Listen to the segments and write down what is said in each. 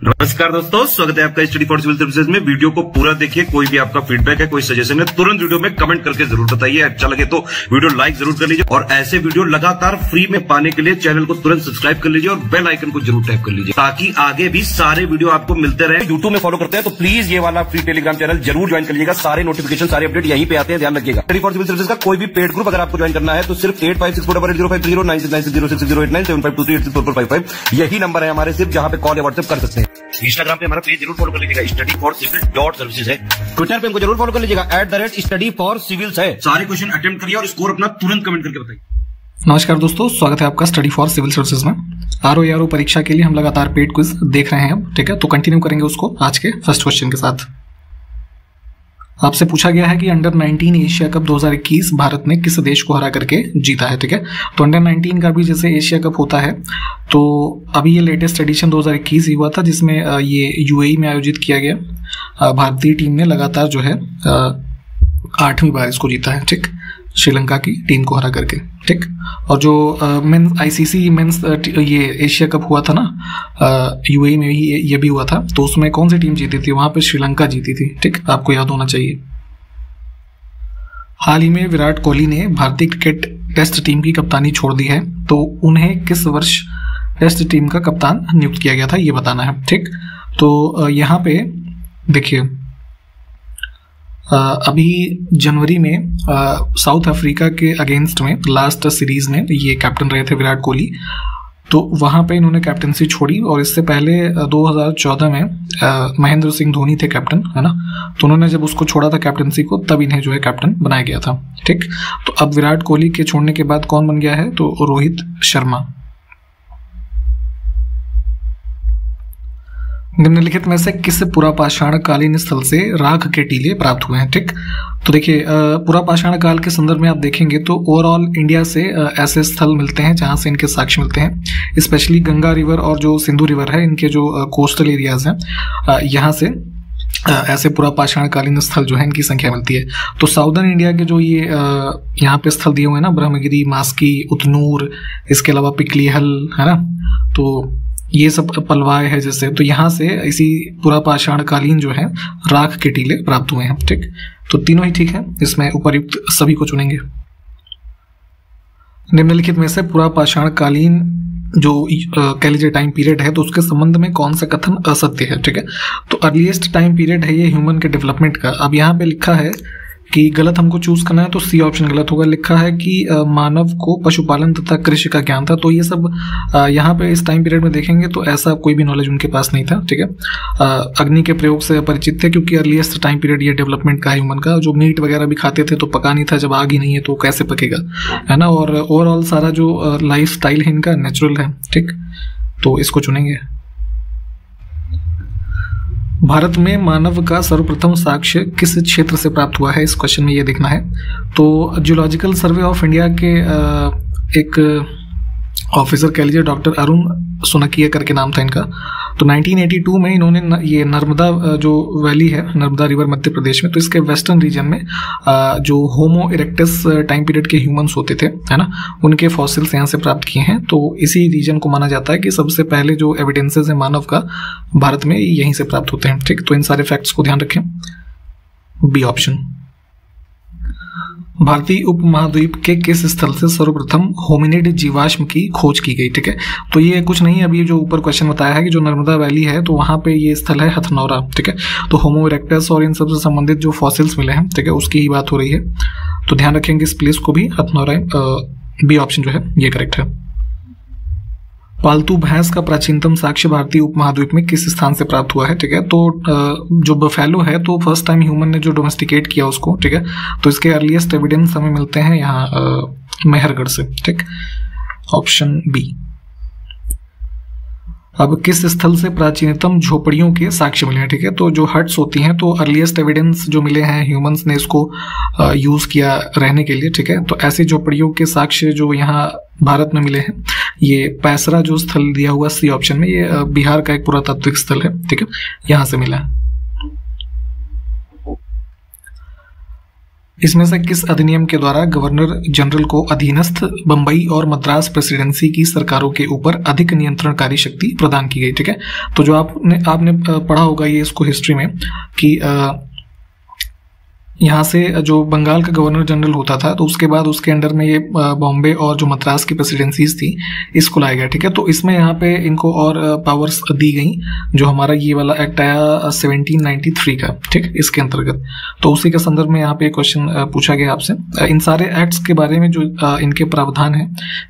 नमस्कार दोस्तों, स्वागत है आपका स्टडी फॉर सिविल सर्विसेज में। वीडियो को पूरा देखिए। कोई भी आपका फीडबैक है, कोई सजेशन है, तुरंत वीडियो में कमेंट करके जरूर बताइए। अच्छा लगे तो वीडियो लाइक जरूर कर लीजिए और ऐसे वीडियो लगातार फ्री में पाने के लिए चैनल को तुरंत सब्सक्राइब कर लीजिए और बेल आइकन को जरूर टैप कर लीजिए ताकि आगे भी सारे वीडियो आपको मिलते रहे। यूट्यूब में फॉलो करते हैं तो प्लीज ये वाला फ्री टेलीग्राम चैनल जरूर ज्वाइन कर लीजिएगा। सारे नोटिफिकेशन, सारे अपडेट यहीं पे आते हैं, ध्यान रखिएगा। स्टडी फॉर सिविल सर्विसेज का कोई भी पेड ग्रुप अगर आपको ज्वाइन करना है तो सिर्फ 85648056060608975523864455 यही नंबर है हमारे, सिर्फ जहां पे कॉल या व्हाट्सएप कर सकते हैं। इंस्टाग्राम पे हमारा पेज जरूर फॉलो कर लीजिएगा, studyforcivil.services है। ट्विटर पे हमको जरूर फॉलो कर लीजिएगा, @studyforcivils है। सारे क्वेश्चन अटेम्प्ट करिए और स्कोर अपना तुरंत कमेंट करके बताइए। नमस्कार दोस्तों, स्वागत है आपका स्टडी फॉर सिविल सर्विसेज में। आरओ परीक्षा के लिए हम लगातार पेड क्विज देख रहे हैं अब, ठीक है। तो कंटिन्यू करेंगे उसको आज के फर्स्ट क्वेश्चन के साथ। आपसे पूछा गया है कि अंडर 19 एशिया कप 2021 भारत ने किस देश को हरा करके जीता है, ठीक है। तो अंडर 19 का भी जैसे एशिया कप होता है, तो अभी ये लेटेस्ट एडिशन 2021 ही हुआ था जिसमें ये यूएई में आयोजित किया गया। भारतीय टीम ने लगातार जो है 8वीं बार इसको जीता है, ठीक, श्रीलंका की टीम को हरा करके, ठीक। और जो मेंस आईसीसी मेंस ये एशिया कप हुआ था ना, यूएई में ही ये भी हुआ था, तो उसमें कौन सी टीम जीती थी? वहां पे श्रीलंका जीती थी, ठीक, आपको याद होना चाहिए। हाल ही में विराट कोहली ने भारतीय क्रिकेट टेस्ट टीम की कप्तानी छोड़ दी है, तो उन्हें किस वर्ष टेस्ट टीम का कप्तान नियुक्त किया गया था, ये बताना है, ठीक। तो यहाँ पे देखिए, अभी जनवरी में साउथ अफ्रीका के अगेंस्ट में लास्ट सीरीज में ये कैप्टन रहे थे विराट कोहली, तो वहाँ पे इन्होंने कैप्टनसी छोड़ी। और इससे पहले 2014 में महेंद्र सिंह धोनी थे कैप्टन, है ना, तो उन्होंने जब उसको छोड़ा था कैप्टनसी को, तब इन्हें जो है कैप्टन बनाया गया था, ठीक। तो अब विराट कोहली के छोड़ने के बाद कौन बन गया है? तो रोहित शर्मा। निम्नलिखित में से किस पुरापाषाण कालीन स्थल से राख के टीले प्राप्त हुए हैं, ठीक। तो देखिए, पुरापाषाण काल के संदर्भ में आप देखेंगे तो ओवरऑल इंडिया से ऐसे स्थल मिलते हैं जहां से इनके साक्ष्य मिलते हैं। स्पेशली गंगा रिवर और जो सिंधु रिवर है, इनके जो कोस्टल एरियाज हैं, यहाँ से ऐसे पुरापाषाण कालीन स्थल जो है इनकी संख्या मिलती है। तो साउदर्न इंडिया के जो ये यहाँ पे स्थल दिए हुए हैं ना, ब्रह्मगिरी, मास्की, उतनूर, इसके अलावा पिकलीहल, है ना, तो ये सब पलवाय है जैसे, तो यहाँ से इसी पुरापाषाण कालीन जो है राख के टीले प्राप्त हुए हैं, ठीक। तो तीनों ही ठीक है, इसमें उपर्युक्त सभी को चुनेंगे। निम्नलिखित में से पुरापाषाण कालीन जो कह लीजिए टाइम पीरियड है, तो उसके संबंध में कौन सा कथन असत्य है, ठीक है। तो अर्लीस्ट टाइम पीरियड है ये ह्यूमन के डेवलपमेंट का। अब यहाँ पे लिखा है कि गलत हमको चूज करना है, तो सी ऑप्शन गलत होगा। लिखा है कि मानव को पशुपालन तथा कृषि का ज्ञान था, तो ये सब यहाँ पे इस टाइम पीरियड में देखेंगे तो ऐसा कोई भी नॉलेज उनके पास नहीं था, ठीक है। अग्नि के प्रयोग से परिचित थे, क्योंकि अर्लीस्ट टाइम पीरियड ये डेवलपमेंट का ह्यूमन का। जो मीट वगैरह भी खाते थे तो पका नहीं था, जब आग ही नहीं है तो कैसे पकेगा, है ना। और ओवरऑल सारा जो लाइफ स्टाइल है इनका नेचुरल है, ठीक। तो इसको चुनेंगे। भारत में मानव का सर्वप्रथम साक्ष्य किस क्षेत्र से प्राप्त हुआ है, इस क्वेश्चन में ये देखना है। तो जियोलॉजिकल सर्वे ऑफ इंडिया के एक ऑफिसर कह लीजिए, डॉक्टर अरुण सुनकिया करके नाम था इनका। तो 1982 में इन्होंने ये नर्मदा जो वैली है, नर्मदा रिवर मध्य प्रदेश में, तो इसके वेस्टर्न रीजन में जो होमो इरेक्टस टाइम पीरियड के ह्यूमंस होते थे, है ना, उनके फॉसिल्स यहाँ से प्राप्त किए हैं। तो इसी रीजन को माना जाता है कि सबसे पहले जो एविडेंसेस है मानव का भारत में यहीं से प्राप्त होते हैं, ठीक। तो इन सारे फैक्ट्स को ध्यान रखें। B option. भारतीय उपमहाद्वीप के किस स्थल से सर्वप्रथम होमिनिड जीवाश्म की खोज की गई, ठीक है। तो ये कुछ नहीं, अभी जो ऊपर क्वेश्चन बताया है कि जो नर्मदा वैली है, तो वहां पे ये स्थल है हथनौरा, ठीक है। तो होमो इरेक्टस और इन सब से संबंधित जो फॉसिल्स मिले हैं, ठीक है, उसकी ही बात हो रही है। तो ध्यान रखेंगे इस प्लेस को भी, हथनौरा। बी ऑप्शन जो है ये करेक्ट है। पालतू भैंस का प्राचीनतम साक्ष्य भारतीय उपमहाद्वीप में किस स्थान से प्राप्त हुआ है, ठीक है। तो जो बफेलो है, तो फर्स्ट टाइम ह्यूमन ने जो डोमेस्टिकेट किया उसको, ठीक है, तो इसके अर्लीस्ट एविडेंस हमें मिलते हैं यहाँ मेहरगढ़ से, ठीक। Option B. अब किस स्थल से प्राचीनतम झोपड़ियों के साक्ष्य मिले हैं, ठीक है। तो जो हट्स होती हैं, तो अर्लीस्ट एविडेंस जो मिले हैं ह्यूमंस ने इसको यूज किया रहने के लिए, ठीक है। तो ऐसी झोपड़ियों के साक्ष्य जो यहाँ भारत में मिले हैं, ये पैसरा जो स्थल दिया हुआ सी ऑप्शन में, ये बिहार का एक पुरातात्विक स्थल है, ठीक है, यहाँ से मिला है। इसमें से किस अधिनियम के द्वारा गवर्नर जनरल को अधीनस्थ बंबई और मद्रास प्रेसिडेंसी की सरकारों के ऊपर अधिक नियंत्रणकारी शक्ति प्रदान की गई? ठीक है, तो जो आपने पढ़ा होगा ये इसको हिस्ट्री में कि यहाँ से जो बंगाल का गवर्नर जनरल होता था तो उसके बाद उसके अंडर में ये बॉम्बे और जो मद्रास की प्रेसिडेंसीज थी इसको लाया गया। ठीक है, तो इसमें यहाँ पे इनको और पावर्स दी गई जो हमारा ये वाला एक्ट आया 1793 का। ठीक, इसके अंतर्गत तो उसी के संदर्भ में यहाँ पे क्वेश्चन पूछा गया आपसे। इन सारे एक्ट्स के बारे में जो इनके प्रावधान है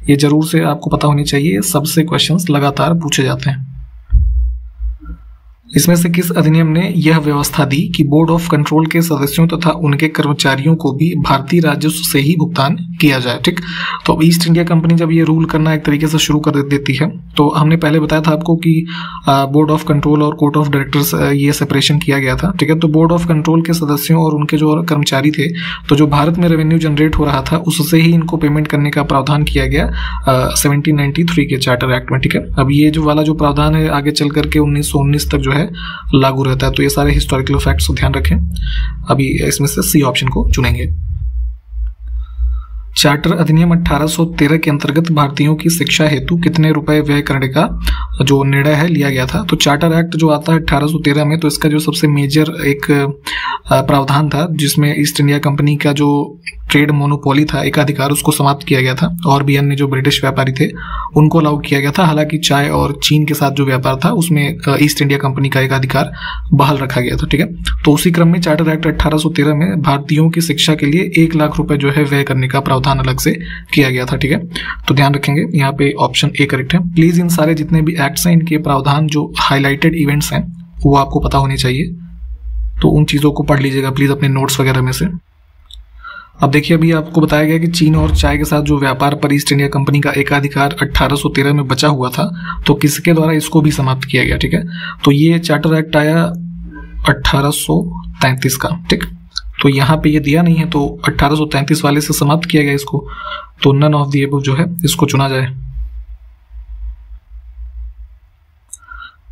ये जरूर से आपको पता होनी चाहिए, सबसे क्वेश्चन लगातार पूछे जाते हैं। इसमें से किस अधिनियम ने यह व्यवस्था दी कि बोर्ड ऑफ कंट्रोल के सदस्यों तथा उनके कर्मचारियों को भी भारतीय राजस्व से ही भुगतान किया जाए? ठीक, तो ईस्ट इंडिया कंपनी जब ये रूल करना एक तरीके से शुरू कर देती है तो हमने पहले बताया था आपको कि बोर्ड ऑफ कंट्रोल और कोर्ट ऑफ डायरेक्टर्स ये सेपरेशन किया गया था। ठीक है, तो बोर्ड ऑफ कंट्रोल के सदस्यों और उनके जो कर्मचारी थे तो जो भारत में रेवेन्यू जनरेट हो रहा था उससे ही इनको पेमेंट करने का प्रावधान किया गया 1793 के चार्टर एक्ट में। ठीक है, अब ये जो वाला जो प्रावधान है आगे चल करके 1919 तक जो है लागू रहता है। तो ये सारे हिस्टोरिकल फैक्ट्स को ध्यान रखें। अभी इसमें से सी ऑप्शन को चुनेंगे। चार्टर अधिनियम 1813 के अंतर्गत भारतीयों की शिक्षा हेतु कितने रुपए व्यय करने का जो निर्णय है लिया गया था? तो चार्टर एक्ट जो आता है 1813 में, तो इसका जो सबसे मेजर एक प्रावधान था जिसमें ईस्ट इंडिया कंपनी का जो ट्रेड मोनोपोली था, एकाधिकार, उसको समाप्त किया गया था और भी अन्य जो ब्रिटिश व्यापारी थे उनको अलाउ किया गया था। हालांकि चाय और चीन के साथ जो व्यापार था उसमें ईस्ट इंडिया कंपनी का एकाधिकार बहाल रखा गया था। ठीक है, तो उसी क्रम में चार्टर एक्ट 1813 में भारतीयों की शिक्षा के लिए 1 लाख रुपए जो है व्यय करने का प्रावधान अलग से किया गया था। ठीक है, तो ध्यान रखेंगे यहाँ पे ऑप्शन ए करेक्ट है। प्लीज इन सारे जितने भी एक्ट्स हैं इनके प्रावधान जो हाईलाइटेड इवेंट्स हैं वो आपको पता होने चाहिए, तो उन चीजों को पढ़ लीजिएगा प्लीज अपने नोट्स वगैरह में से। अब देखिए, अभी आपको बताया गया कि चीन और चाय के साथ जो व्यापार पर ईस्ट इंडिया कंपनी का एकाधिकार 1813 में बचा हुआ था तो किसके द्वारा इसको भी समाप्त किया गया? ठीक है, तो ये चार्टर एक्ट आया 1833 का। ठीक, तो यहाँ पे ये दिया नहीं है तो 1833 वाले से समाप्त किया गया इसको, तो नन ऑफ द अबव जो है इसको चुना जाए।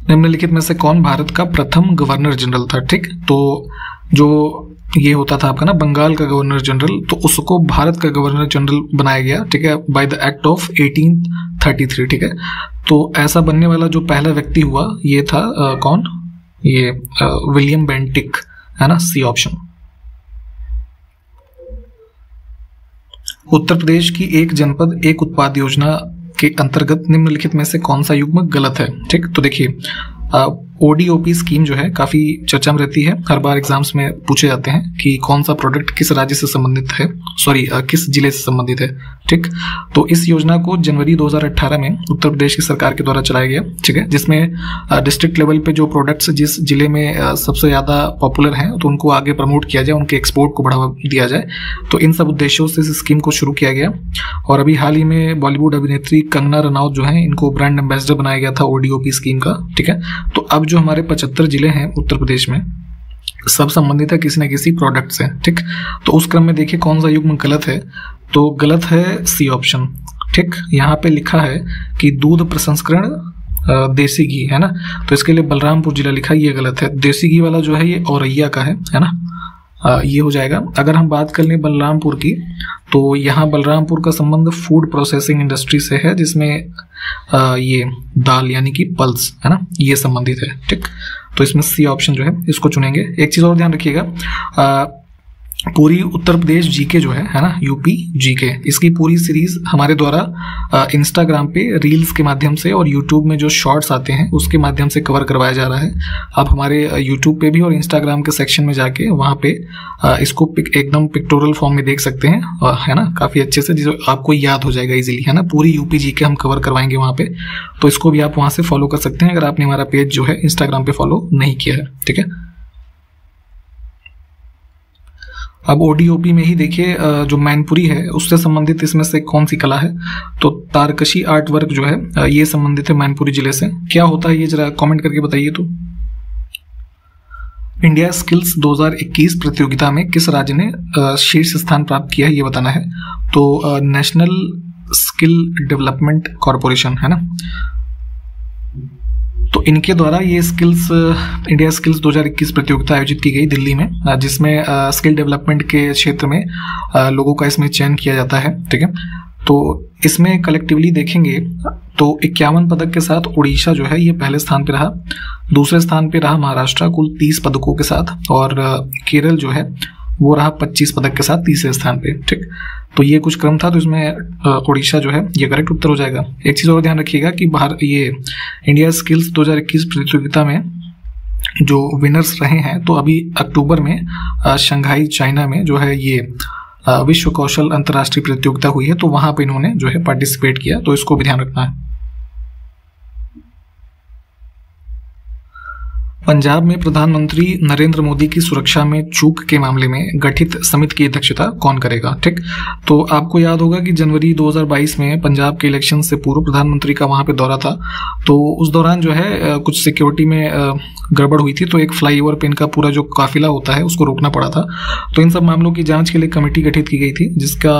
निम्नलिखित में से कौन भारत का प्रथम गवर्नर जनरल था? ठीक, तो जो ये होता था आपका ना बंगाल का गवर्नर जनरल, तो उसको भारत का गवर्नर जनरल बनाया गया। ठीक है, बाय द एक्ट ऑफ 1833। ठीक है, तो ऐसा बनने वाला जो पहला व्यक्ति हुआ ये था कौन? ये विलियम बेंटिक है ना, सी ऑप्शन। उत्तर प्रदेश की एक जनपद एक उत्पाद योजना के अंतर्गत निम्नलिखित में से कौन सा युग्म गलत है? ठीक, तो देखिए ओडीओपी स्कीम जो है काफी चर्चा में रहती है, हर बार एग्जाम्स में पूछे जाते हैं कि कौन सा प्रोडक्ट किस राज्य से संबंधित है, किस जिले से संबंधित है। ठीक, तो इस योजना को जनवरी 2018 में उत्तर प्रदेश की सरकार के द्वारा चलाया गया। ठीक है, जिसमें डिस्ट्रिक्ट लेवल पे जो प्रोडक्ट्स जिस जिले में सबसे ज्यादा पॉपुलर हैं तो उनको आगे प्रमोट किया जाए, उनके एक्सपोर्ट को बढ़ावा दिया जाए। तो इन सब उद्देश्यों से इस स्कीम को शुरू किया गया और अभी हाल ही में बॉलीवुड अभिनेत्री कंगना रनौत जो है इनको ब्रांड एम्बेसडर बनाया गया था ओडीओपी स्कीम का। ठीक है, तो अब जो हमारे 75 जिले हैं उत्तर प्रदेश में सब संबंधित है किसी न किसी प्रोडक्ट से। ठीक, तो उस क्रम में देखिए कौन सा युग्म गलत है, तो गलत है सी ऑप्शन। ठीक, यहाँ पे लिखा है कि दूध प्रसंस्करण देसी घी है ना, तो इसके लिए बलरामपुर जिला लिखा है, ये गलत है। देसी घी वाला जो है ये औरैया का है ना, ये हो जाएगा। अगर हम बात कर लें बलरामपुर की तो यहाँ बलरामपुर का संबंध फूड प्रोसेसिंग इंडस्ट्री से है जिसमें ये दाल यानी कि पल्स है ना, ये संबंधित है। ठीक, तो इसमें सी ऑप्शन जो है इसको चुनेंगे। एक चीज और ध्यान रखिएगा, पूरी उत्तर प्रदेश जीके जो है ना, यूपी जीके, इसकी पूरी सीरीज हमारे द्वारा इंस्टाग्राम पे रील्स के माध्यम से और यूट्यूब में जो शॉर्ट्स आते हैं उसके माध्यम से कवर करवाया जा रहा है। आप हमारे यूट्यूब पे भी और इंस्टाग्राम के सेक्शन में जाके वहाँ पे इसको एकदम पिक्टोरल फॉर्म में देख सकते हैं, है ना, काफी अच्छे से, जो आपको याद हो जाएगा इजीली, है ना। पूरी यूपी जीके हम कवर करवाएंगे वहाँ पे, तो इसको भी आप वहाँ से फॉलो कर सकते हैं अगर आपने हमारा पेज जो है इंस्टाग्राम पे फॉलो नहीं किया है। ठीक है, अब ओडीओपी में ही देखिए जो मैनपुरी है उससे संबंधित इसमें से कौन सी कला है, तो तारकशी आर्ट वर्क जो है ये संबंधित है मैनपुरी जिले से। क्या होता है ये जरा कमेंट करके बताइए। तो इंडिया स्किल्स 2021 प्रतियोगिता में किस राज्य ने शीर्ष स्थान प्राप्त किया है ये बताना है, तो नेशनल स्किल डेवलपमेंट कॉरपोरेशन है ना। तो इनके द्वारा ये स्किल्स इंडिया स्किल्स 2021 प्रतियोगिता आयोजित की गई दिल्ली में, जिसमें स्किल डेवलपमेंट के क्षेत्र में लोगों का इसमें चयन किया जाता है। ठीक है, तो इसमें कलेक्टिवली देखेंगे तो 51 पदक के साथ उड़ीसा जो है ये पहले स्थान पे रहा, दूसरे स्थान पे रहा महाराष्ट्र कुल 30 पदकों के साथ, और केरल जो है वो रहा 25 पदक के साथ तीसरे स्थान पे। ठीक, तो ये कुछ क्रम था, तो इसमें उड़ीसा जो है ये करेक्ट उत्तर हो जाएगा। एक चीज़ और ध्यान रखिएगा कि ये इंडिया स्किल्स 2021 प्रतियोगिता में जो विनर्स रहे हैं, तो अभी अक्टूबर में शंघाई चाइना में जो है ये विश्व कौशल अंतर्राष्ट्रीय प्रतियोगिता हुई है, तो वहां पे इन्होंने जो है पार्टिसिपेट किया, तो इसको भी ध्यान रखना है। पंजाब में प्रधानमंत्री नरेंद्र मोदी की सुरक्षा में चूक के मामले में गठित समिति की अध्यक्षता कौन करेगा। ठीक, तो आपको याद होगा कि जनवरी 2022 में पंजाब के इलेक्शन से पूर्व प्रधानमंत्री का वहां पे दौरा था, तो उस दौरान जो है कुछ सिक्योरिटी में गड़बड़ हुई थी, तो एक फ्लाईओवर पे इनका पूरा जो काफिला होता है उसको रोकना पड़ा था। तो इन सब मामलों की जांच के लिए कमेटी गठित की गई थी, जिसका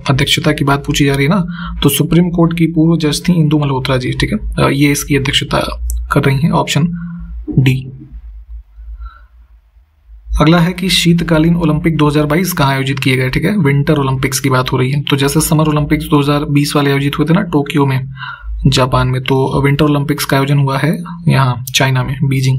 अध्यक्षता की बात पूछी जा रही है ना, तो सुप्रीम कोर्ट की पूर्व जज थी इंदु मल्होत्रा जी। ठीक है, ये इसकी अध्यक्षता कर रही है, ऑप्शन डी। अगला है कि शीतकालीन ओलंपिक 2022 कहाँ आयोजित किए गए। ठीक है, विंटर ओलंपिक्स की बात हो रही है। तो जैसे समर ओलंपिक्स 2020 वाले आयोजित हुए थे ना टोक्यो में, जापान में, तो विंटर ओलंपिक्स का आयोजन हुआ है यहाँ चाइना में, बीजिंग।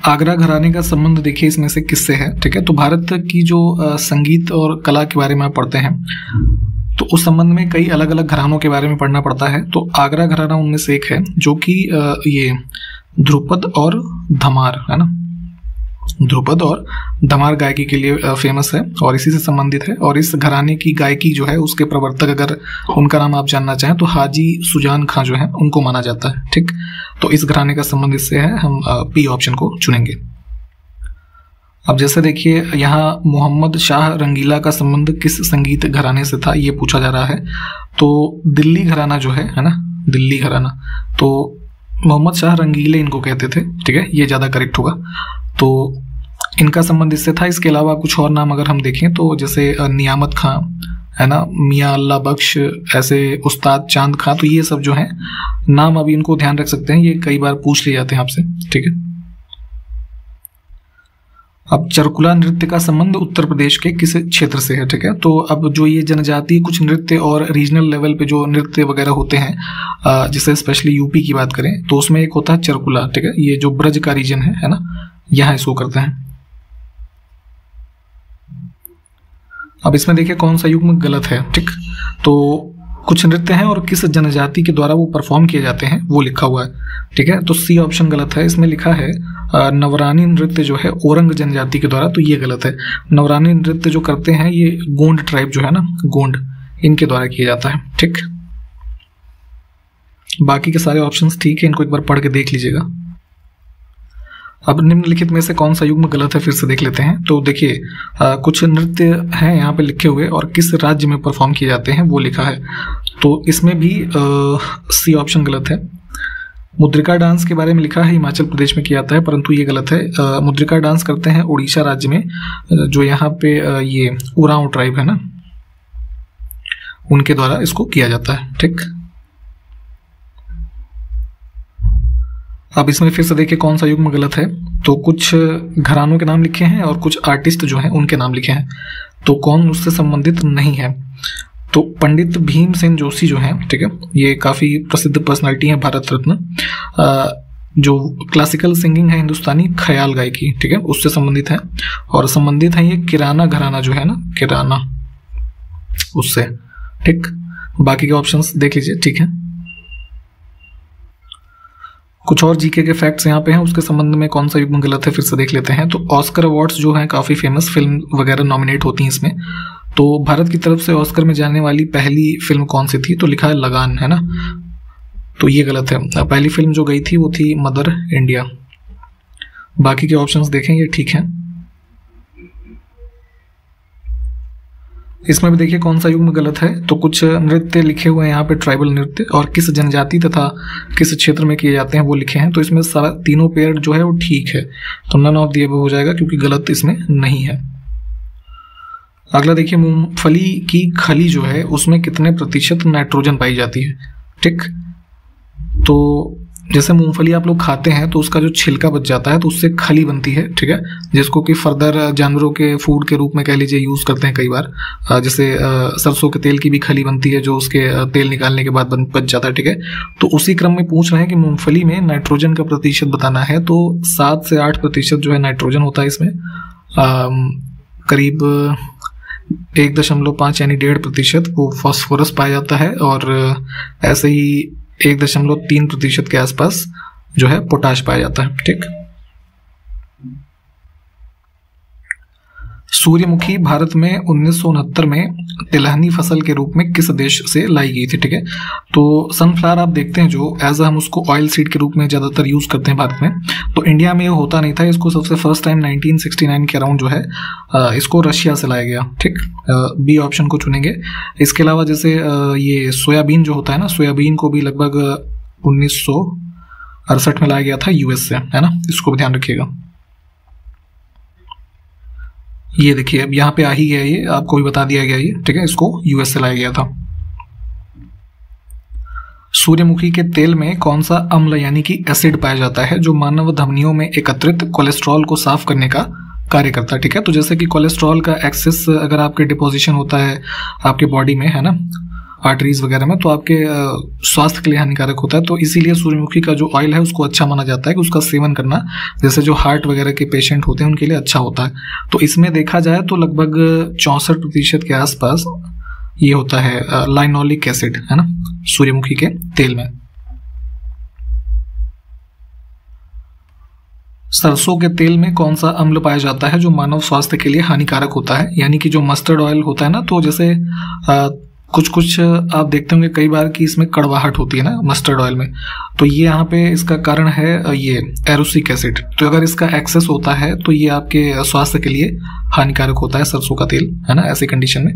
आगरा घराने का संबंध देखिए इसमें से किससे है। ठीक है, तो भारत की जो संगीत और कला के बारे में आप पढ़ते हैं, तो उस संबंध में कई अलग अलग घरानों के बारे में पढ़ना पड़ता है। तो आगरा घराना उनमें से एक है, जो कि ये ध्रुपद और धमार है ना, ध्रुपद और धमार गायकी के लिए फेमस है और इसी से संबंधित है। और इस घराने की गायकी जो है उसके प्रवर्तक अगर उनका नाम आप जानना चाहें तो हाजी सुजान खां जो है उनको माना जाता है। ठीक, तो इस घराने का संबंध इससे है, हम पी ऑप्शन को चुनेंगे। अब जैसे देखिए यहाँ मोहम्मद शाह रंगीला का संबंध किस संगीत घराने से था, ये पूछा जा रहा है। तो दिल्ली घराना जो है ना, दिल्ली घराना, तो मोहम्मद शाह रंगीले इनको कहते थे। ठीक है, ये ज़्यादा करेक्ट होगा। तो इनका संबंध इससे था। इसके अलावा कुछ और नाम अगर हम देखें तो जैसे नियामत खां है ना, मियाँ अल्लाह बख्श, ऐसे उस्ताद चांद खां, तो ये सब जो हैं नाम अभी इनको ध्यान रख सकते हैं, ये कई बार पूछ लिए जाते हैं आपसे। ठीक है, अब चरकुला नृत्य का संबंध उत्तर प्रदेश के किस क्षेत्र से है। ठीक है, तो अब जो ये जनजातीय कुछ नृत्य और रीजनल लेवल पे जो नृत्य वगैरह होते हैं, जैसे स्पेशली यूपी की बात करें तो उसमें एक होता है चरकुला। ठीक है, ये जो ब्रज का रीजन है ना, यहाँ इसको करते हैं। अब इसमें देखिए कौन सा युग्म गलत है। ठीक, तो कुछ नृत्य हैं और किस जनजाति के द्वारा वो परफॉर्म किए जाते हैं वो लिखा हुआ है। ठीक है, तो सी ऑप्शन गलत है। इसमें लिखा है नवरानी नृत्य जो है ओरंग जनजाति के द्वारा, तो ये गलत है। नवरानी नृत्य जो करते हैं ये गोंड ट्राइब जो है ना, गोंड, इनके द्वारा किया जाता है। ठीक, बाकी के सारे ऑप्शंस ठीक है, इनको एक बार पढ़ के देख लीजिएगा। अब निम्नलिखित में से कौन सा युग्म गलत है फिर से देख लेते हैं। तो देखिए कुछ नृत्य हैं यहाँ पे लिखे हुए और किस राज्य में परफॉर्म किए जाते हैं वो लिखा है, तो इसमें भी सी ऑप्शन गलत है। मुद्रिका डांस के बारे में लिखा है हिमाचल प्रदेश में किया जाता है, परंतु ये गलत है। मुद्रिका डांस करते हैं उड़ीसा राज्य में, जो यहाँ पे ये उरांव ट्राइब है ना, उनके द्वारा इसको किया जाता है। ठीक, अब इसमें फिर से देखिए कौन सा युग्म गलत है। तो कुछ घरानों के नाम लिखे हैं और कुछ आर्टिस्ट जो हैं उनके नाम लिखे हैं, तो कौन उससे संबंधित नहीं है। तो पंडित भीमसेन जोशी जो हैं, ठीक है, ये काफ़ी प्रसिद्ध पर्सनालिटी हैं, भारत रत्न, जो क्लासिकल सिंगिंग है हिंदुस्तानी ख्याल गायकी, ठीक है, उससे संबंधित है। और संबंधित है ये किराना घराना जो है ना, किराना, उससे। ठीक, बाकी के ऑप्शंस देख लीजिए। ठीक है, कुछ और जीके के फैक्ट्स यहाँ पे हैं, उसके संबंध में कौन सा युग्म गलत है फिर से देख लेते हैं। तो ऑस्कर अवार्ड्स जो हैं काफ़ी फेमस फिल्म वगैरह नॉमिनेट होती हैं इसमें, तो भारत की तरफ से ऑस्कर में जाने वाली पहली फिल्म कौन सी थी, तो लिखा है लगान, है ना, तो ये गलत है। पहली फिल्म जो गई थी वो थी मदर इंडिया। बाकी के ऑप्शंस देखें, ये ठीक है। इसमें भी देखिए कौन सा युग्म गलत है। तो कुछ नृत्य लिखे हुए हैं यहाँ पे ट्राइबल नृत्य, और किस जनजाति तथा किस क्षेत्र में किए जाते हैं वो लिखे हैं, तो इसमें सारा तीनों पेयर जो है वो ठीक है, तो नन ऑफ द अबव हो जाएगा क्योंकि गलत इसमें नहीं है। अगला देखिए, मूंगफली की खली जो है उसमें कितने प्रतिशत नाइट्रोजन पाई जाती है। ठीक, तो जैसे मूंगफली आप लोग खाते हैं तो उसका जो छिलका बच जाता है तो उससे खली बनती है, ठीक है, जिसको कि फर्दर जानवरों के फूड के रूप में कह लीजिए यूज़ करते हैं कई बार। जैसे सरसों के तेल की भी खली बनती है जो उसके तेल निकालने के बाद बच जाता है, ठीक है। तो उसी क्रम में पूछ रहे हैं कि मूंगफली में नाइट्रोजन का प्रतिशत बताना है, तो 7 से 8% जो है नाइट्रोजन होता है इसमें, करीब 1.5 यानी 1.5% वो फास्फोरस पाया जाता है, और ऐसे ही 1.3% के आसपास जो है पोटाश पाया जाता है, ठीक। सूर्यमुखी भारत में 1969 में तिलहनी फसल के रूप में किस देश से लाई गई थी, ठीक है। तो सनफ्लावर आप देखते हैं जो एज हम उसको ऑयल सीड के रूप में ज़्यादातर यूज़ करते हैं भारत में, तो इंडिया में ये होता नहीं था। इसको सबसे फर्स्ट टाइम 1969 के अराउंड जो है इसको रशिया से लाया गया, ठीक। बी ऑप्शन को चुनेंगे। इसके अलावा जैसे ये सोयाबीन जो होता है ना, सोयाबीन को भी लगभग 1968 में लाया गया था यूएस से, है ना, इसको भी ध्यान रखिएगा। ये देखिए अब यहाँ पे आ ही गया, ये आपको भी बता दिया गया ये, ठीक है, इसको यूएस से लाया गया था। सूर्यमुखी के तेल में कौन सा अम्ल यानी कि एसिड पाया जाता है जो मानव धमनियों में एकत्रित कोलेस्ट्रॉल को साफ करने का कार्य करता है, ठीक है। तो जैसे कि कोलेस्ट्रॉल का एक्सेस अगर आपके डिपोजिशन होता है आपके बॉडी में, है ना, आर्टरीज वगैरह में, तो आपके स्वास्थ्य के लिए हानिकारक होता है। तो इसीलिए सूर्यमुखी का जो ऑयल है उसको अच्छा माना जाता है कि उसका सेवन करना जैसे जो हार्ट वगैरह के पेशेंट होते हैं उनके लिए अच्छा होता है। तो इसमें देखा जाए तो लगभग 64% के आसपास ये होता है लाइनोलिक एसिड, है ना, सूर्यमुखी के तेल में। सरसों के तेल में कौन सा अम्ल पाया जाता है जो मानव स्वास्थ्य के लिए हानिकारक होता है, यानी कि जो मस्टर्ड ऑयल होता है ना, तो जैसे कुछ आप देखते होंगे कई बार कि इसमें कड़वाहट होती है ना मस्टर्ड ऑयल में, तो ये यहाँ पे इसका कारण है ये एरोसिक एसिड। तो अगर इसका एक्सेस होता है तो ये आपके स्वास्थ्य के लिए हानिकारक होता है सरसों का तेल, है ना, ऐसी कंडीशन में।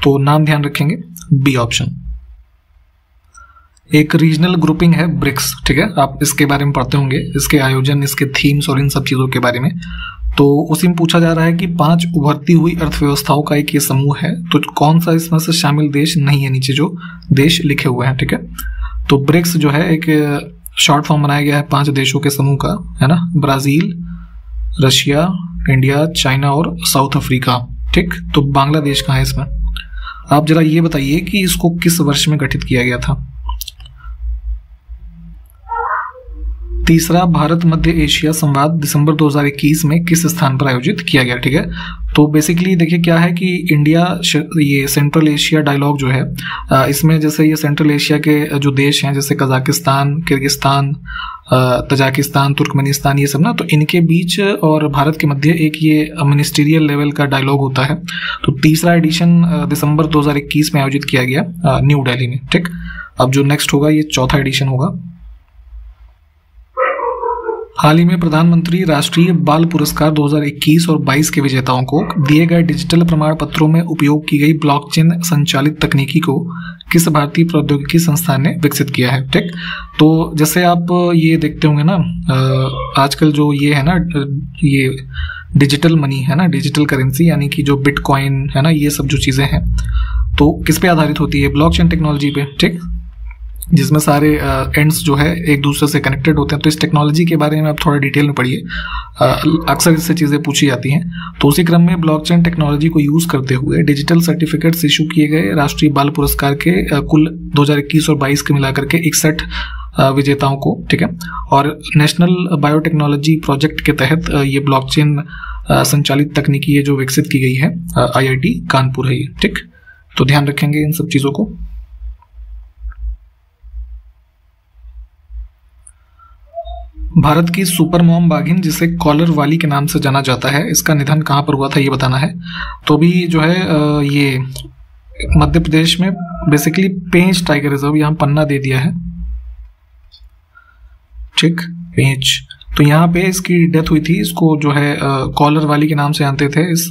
तो नाम ध्यान रखेंगे बी ऑप्शन। एक रीजनल ग्रुपिंग है ब्रिक्स, ठीक है, आप इसके बारे में पढ़ते होंगे, इसके आयोजन, इसके थीम्स और इन सब चीज़ों के बारे में। तो उसी में पूछा जा रहा है कि 5 उभरती हुई अर्थव्यवस्थाओं का एक ये समूह है, तो कौन सा इसमें से शामिल देश नहीं है, नीचे जो देश लिखे हुए हैं, ठीक है। तो ब्रिक्स जो है एक शॉर्ट फॉर्म बनाया गया है 5 देशों के समूह का, है ना, ब्राजील, रशिया, इंडिया, चाइना और साउथ अफ्रीका, ठीक। तो बांग्लादेश कहाँ है इसमें? आप जरा ये बताइए कि इसको किस वर्ष में गठित किया गया था। तीसरा भारत मध्य एशिया संवाद दिसंबर 2021 में किस स्थान पर आयोजित किया गया, ठीक है। तो बेसिकली देखिए क्या है कि इंडिया ये सेंट्रल एशिया डायलॉग जो है, इसमें जैसे ये सेंट्रल एशिया के जो देश हैं जैसे कजाकिस्तान, किर्गिस्तान, तजाकिस्तान, तुर्कमेनिस्तान, ये सब ना, तो इनके बीच और भारत के मध्य एक ये मिनिस्टीरियल लेवल का डायलॉग होता है। तो तीसरा एडिशन दिसंबर 2021 में आयोजित किया गया न्यू दिल्ली में, ठीक। अब जो नेक्स्ट होगा ये चौथा एडिशन होगा। हाल ही में प्रधानमंत्री राष्ट्रीय बाल पुरस्कार 2021 और 22 के विजेताओं को दिए गए डिजिटल प्रमाण पत्रों में उपयोग की गई ब्लॉकचेन संचालित तकनीकी को किस भारतीय प्रौद्योगिकी संस्थान ने विकसित किया है, ठीक। तो जैसे आप ये देखते होंगे ना, आजकल जो ये है ना, ये डिजिटल मनी है ना, डिजिटल करेंसी यानी कि जो बिटकॉइन है ना, ये सब जो चीज़ें हैं तो किस पे आधारित होती है? ब्लॉकचेन टेक्नोलॉजी पे, ठीक, जिसमें सारे एंड्स जो है एक दूसरे से कनेक्टेड होते हैं। तो इस टेक्नोलॉजी के बारे में आप थोड़ा डिटेल में पढ़िए, अक्सर इससे चीज़ें पूछी जाती हैं। तो उसी क्रम में ब्लॉकचेन टेक्नोलॉजी को यूज़ करते हुए डिजिटल सर्टिफिकेट्स इशू किए गए राष्ट्रीय बाल पुरस्कार के कुल 2021 और 22 के मिलाकर के 61 विजेताओं को, ठीक है। और नेशनल बायोटेक्नोलॉजी प्रोजेक्ट के तहत ये ब्लॉकचेन संचालित तकनीकी ये जो विकसित की गई है IIT कानपुर है ये, ठीक। तो ध्यान रखेंगे इन सब चीज़ों को। भारत की सुपर मॉम बाघिन जिसे कॉलर वाली के नाम से जाना जाता है, इसका निधन कहाँ पर हुआ था ये बताना है। तो भी जो है ये मध्य प्रदेश में बेसिकली पेंच टाइगर रिजर्व, यहाँ पन्ना दे दिया है, ठीक, पेंच। तो यहाँ पे इसकी डेथ हुई थी। इसको जो है कॉलर वाली के नाम से जानते थे इस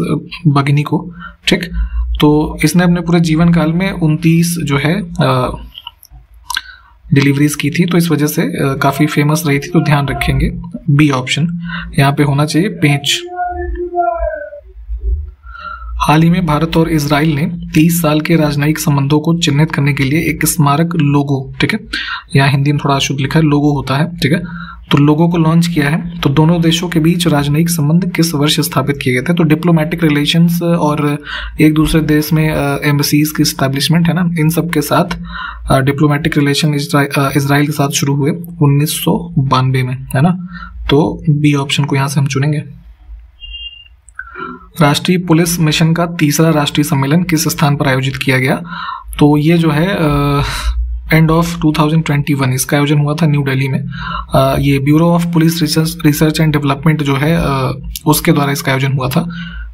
बाघिनी को, ठीक। तो इसने अपने पूरे जीवन काल में 29 जो है डिलीवरीज की थी, तो इस वजह से काफ़ी फेमस रही थी। तो ध्यान रखेंगे बी ऑप्शन यहाँ पे होना चाहिए, पेंच। हाल ही में भारत और इजराइल ने 30 साल के राजनयिक संबंधों को चिन्हित करने के लिए एक स्मारक लोगो, ठीक है, यहाँ हिंदी में थोड़ा अशुद्ध लिखा है, लोगो होता है, ठीक है, तो लोगो को लॉन्च किया है। तो दोनों देशों के बीच राजनयिक संबंध किस वर्ष स्थापित किए गए थे? तो डिप्लोमेटिक रिलेशंस और एक दूसरे देश में एम्बेसीज की स्टैब्लिशमेंट है ना, इन सब के साथ डिप्लोमेटिक रिलेशन इजराइल के साथ शुरू हुए 1992 में, है ना। तो बी ऑप्शन को यहाँ से हम चुनेंगे। राष्ट्रीय पुलिस मिशन का तीसरा राष्ट्रीय सम्मेलन किस स्थान पर आयोजित किया गया? तो ये जो है एंड ऑफ 2021 इसका आयोजन हुआ था न्यू दिल्ली में। ये bureau of police research and development जो है उसके द्वारा इसका आयोजन हुआ था।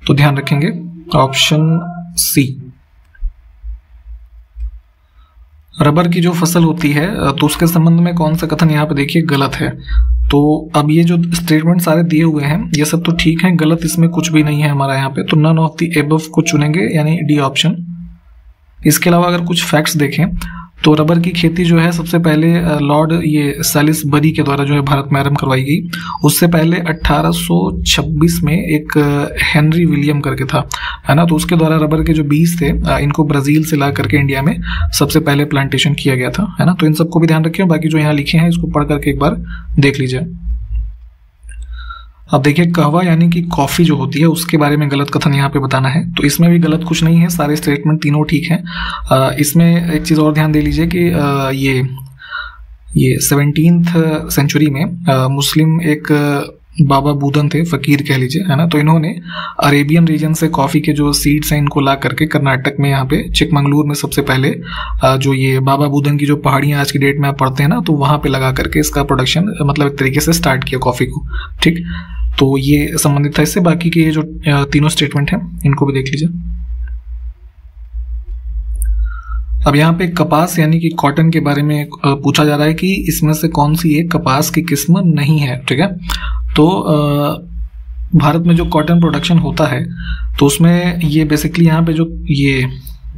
तो ध्यान रखेंगे ऑप्शन सी। रबर की जो फसल होती है तो उसके संबंध में कौन सा कथन यहाँ पे देखिए गलत है? तो अब ये जो स्टेटमेंट सारे दिए हुए हैं ये सब तो ठीक है, गलत इसमें कुछ भी नहीं है हमारा यहाँ पे, तो नन ऑफ द एबव को चुनेंगे यानी डी ऑप्शन। इसके अलावा अगर कुछ फैक्ट्स देखें तो रबर की खेती जो है सबसे पहले लॉर्ड ये सैलिसबरी के द्वारा जो है भारत में आरंभ करवाई गई। उससे पहले 1826 में एक हेनरी विलियम करके था, है ना, तो उसके द्वारा रबर के जो बीज थे इनको ब्राजील से ला करके इंडिया में सबसे पहले प्लांटेशन किया गया था, है ना। तो इन सबको भी ध्यान रखिए, बाकी जो यहाँ लिखे हैं इसको पढ़ करके एक बार देख लीजिए। अब देखिए कहवा यानी कि कॉफी जो होती है उसके बारे में गलत कथन यहाँ पे बताना है। तो इसमें भी गलत कुछ नहीं है, सारे स्टेटमेंट तीनों ठीक हैं। इसमें एक चीज़ और ध्यान दे लीजिए कि ये 17th सेंचुरी में मुस्लिम एक बाबा बूदन थे, फकीर कह लीजिए, है ना, तो इन्होंने अरेबियन रीजन से कॉफ़ी के जो सीड्स हैं इनको ला करके कर्नाटक में यहाँ पे चिकमंगलूर में सबसे पहले जो ये बाबा बूदन की जो पहाड़ियाँ आज की डेट में आप पढ़ते हैं ना, तो वहाँ पे लगा करके इसका प्रोडक्शन मतलब एक तरीके से स्टार्ट किया कॉफ़ी को, ठीक। तो ये संबंधित था इससे। बाकी के ये जो तीनों स्टेटमेंट हैं इनको भी देख लीजिए। अब यहाँ पे कपास यानी कि कॉटन के बारे में पूछा जा रहा है कि इसमें से कौन सी एक कपास की किस्म नहीं है, ठीक है। तो भारत में जो कॉटन प्रोडक्शन होता है तो उसमें ये बेसिकली यहाँ पे जो ये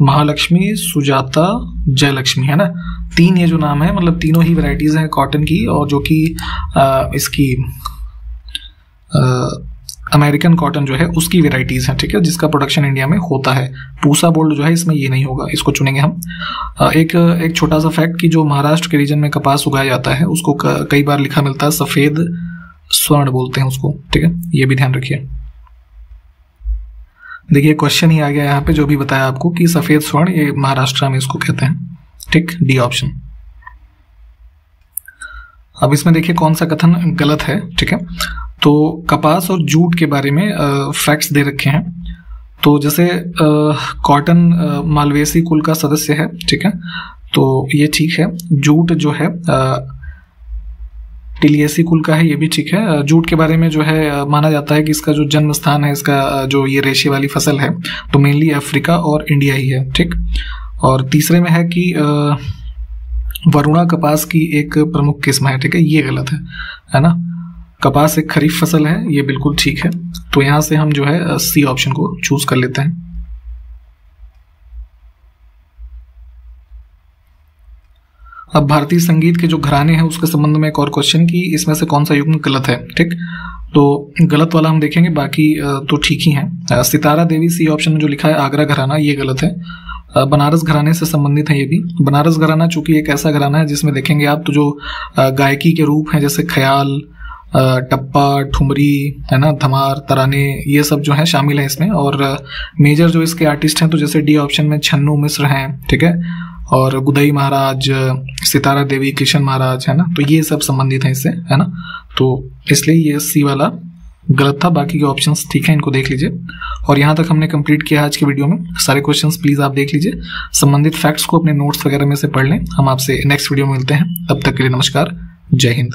महालक्ष्मी, सुजाता, जयलक्ष्मी, है ना, तीन ये जो नाम है, मतलब तीनों ही वैरायटीज हैं कॉटन की, और जो कि इसकी अमेरिकन कॉटन जो है उसकी वेराइटीज हैं, ठीक है, जिसका प्रोडक्शन इंडिया में होता है। पूसा बोल्ड जो है इसमें ये नहीं होगा, इसको चुनेंगे हम। एक छोटा सा फैक्ट कि जो महाराष्ट्र के रीजन में कपास उगाया जाता है उसको कई बार लिखा मिलता है सफेद स्वर्ण बोलते हैं उसको, ठीक है, ये भी ध्यान रखिए। देखिए क्वेश्चन ही आ गया यहाँ पे जो भी बताया आपको कि सफेद स्वर्ण ये महाराष्ट्र में इसको कहते हैं, ठीक, डी ऑप्शन। अब इसमें देखिए कौन सा कथन गलत है, ठीक है। तो कपास और जूट के बारे में फैक्ट्स दे रखे हैं। तो जैसे कॉटन मालवेसी कुल का सदस्य है, ठीक है, तो ये ठीक है। जूट जो है टिलियसी कुल का है, ये भी ठीक है। जूट के बारे में जो है माना जाता है कि इसका जो जन्म स्थान है, इसका जो ये रेशे वाली फसल है, तो मेनली अफ्रीका और इंडिया ही है, ठीक। और तीसरे में है कि वरुणा कपास की एक प्रमुख किस्म है, ठीक है, ये गलत है ना। कपास एक खरीफ फसल है, ये बिल्कुल ठीक है। तो यहां से हम जो है सी ऑप्शन को चूज कर लेते हैं। अब भारतीय संगीत के जो घराने हैं उसके संबंध में एक और क्वेश्चन कि इसमें से कौन सा युग्म गलत है, ठीक। तो गलत वाला हम देखेंगे, बाकी तो ठीक ही है। सितारा देवी सी ऑप्शन में जो लिखा है आगरा घराना, ये गलत है। बनारस घराने से संबंधित है ये भी। बनारस घराना चूंकि एक ऐसा घराना है जिसमें देखेंगे आप तो जो गायकी के रूप हैं जैसे ख्याल, टप्पा, ठुमरी, है ना, धमार, तराने, ये सब जो है शामिल है इसमें। और मेजर जो इसके आर्टिस्ट हैं तो जैसे डी ऑप्शन में छन्नू मिश्र हैं, ठीक है, और गुदई महाराज, सितारा देवी, किशन महाराज, है ना, तो ये सब संबंधित हैं इससे, है ना। तो इसलिए ये सी वाला गलत था, बाकी के ऑप्शंस ठीक है, इनको देख लीजिए। और यहाँ तक हमने कंप्लीट किया आज के वीडियो में। सारे क्वेश्चंस प्लीज आप देख लीजिए, संबंधित फैक्ट्स को अपने नोट्स वगैरह में से पढ़ लें। हम आपसे नेक्स्ट वीडियो में मिलते हैं, तब तक के लिए नमस्कार, जय हिंद।